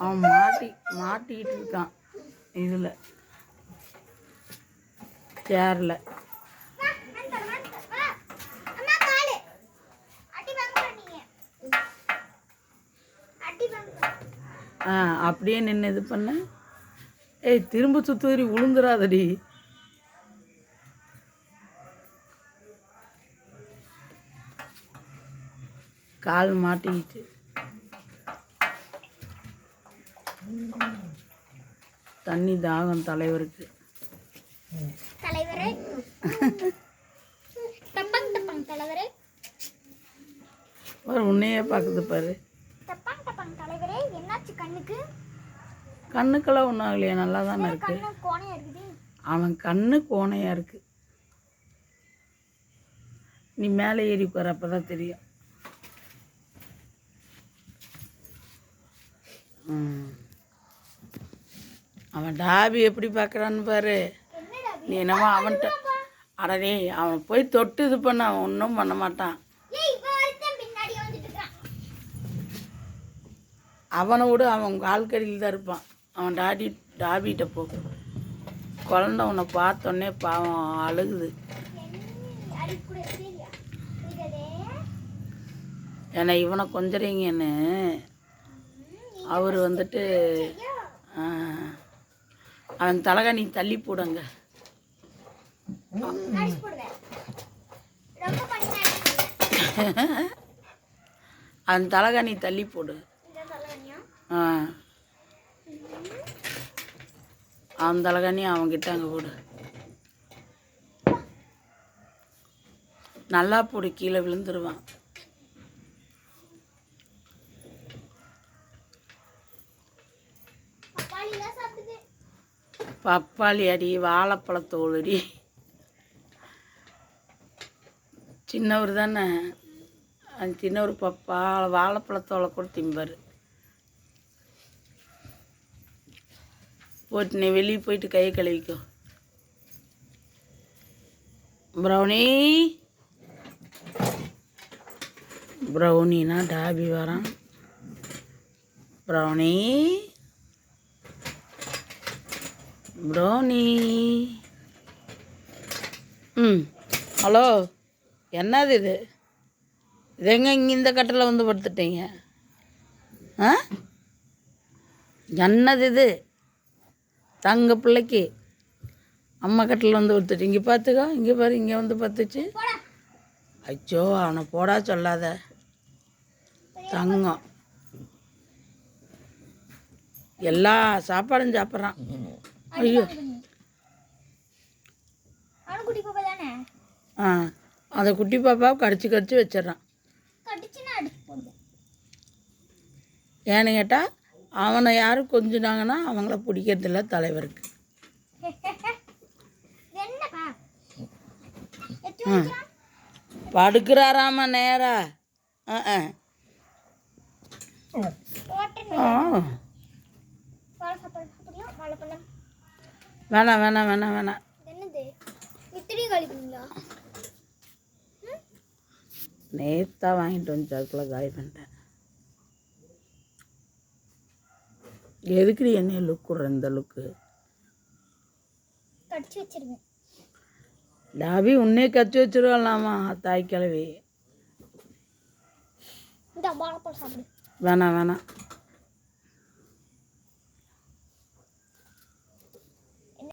அவன் மாட்டிக்கிட்டு இருக்கான் இதில் சேரில். அப்படியே நின்று இது பண்ண. ஏய், திரும்ப சுத்துறி விழுந்துடாதடி. கால் மாட்டிக்கிட்டு தண்ணி தாகம் தலைவருக்கு. தலைவரே டப்பங் டப்பங் தலைவரே பாரு, உன்னையே பார்க்குது பாரு. டப்பங் டப்பங் தலைவரே, என்னாச்சு கண்ணுக்கு? கண்ணுக்கெல்லாம் ஒன்றும் ஆகலையா, நல்லா தானே இருக்கு. கோணையா இருக்குது. அவன் கண்ணு கோணையாக இருக்கு. நீ மேலே ஏறி போகிற அப்பதான் தெரியும். அவன் டாபி எப்படி பார்க்குறான்னு பாரு. நீ என்னவோ அவன்கிட்ட அடனே அவன் போய் தொட்டு இது பண்ண, அவன் ஒன்றும் பண்ண மாட்டான். அவனை விட அவன் ஆள்கடியில் தான் இருப்பான். அவன் டாபிகிட்ட போ. குழந்த உன்னை பார்த்தோன்னே பாவம் அழுகுது. ஏன்னா இவனை கொஞ்சறீங்கன்னு அவர் வந்துட்டு அவன் தலகாணி தள்ளி போடுங்க. அவன் தலகாணி தள்ளி போடு. அவன் தலகாணி அவன்கிட்ட அங்கே போடு. நல்லா போடு, கீழே விழுந்துருவான். பப்பாளி அடி, வாழைப்பழத்தோலடி. சின்னவர் தானே, அந்த சின்னவர் வாழைப்பழத்தோலை கூட திம்பார். போட்டு நீ வெளியே போயிட்டு கையை கழுவிக்கோ. ப்ரௌனினா டாபி வரான். ப்ரௌனி ஹலோ, என்னது இது? எங்க இங்கே இந்த கட்டில் வந்து படுத்துட்டீங்க? என்னது இது? தங்க பிள்ளைக்கு அம்மா கட்டில் வந்து படுத்துட்டு இங்கே பார்த்துக்கோ. இங்கே பாரு, இங்கே வந்து பத்துச்சு. அச்சோ, அவனை போடா சொல்லாத. தங்கம் எல்லா சாப்பாடும் சாப்பிட்றான். ஐயோ, அந்த குட்டி பாப்பாவை கடிச்சு வச்சிடறான். ஏன்னு கேட்டால் அவனை யாரும் கொஞ்சினாங்கன்னா அவங்கள பிடிக்கிறதில்ல தலைவருக்கு. படுக்கிறாராமா நேரா. வேணாம். நேத்தா வாங்கிட்டு வந்து அதுக்குள்ள காலி பண்ணிட்டேன். எதுக்குடி என்ன லுக் விடுற? இந்த லுக்கு டாபி உன்னே கச்சி வச்சிருவாங்களாமா தாய் கிழவி. வேணாம்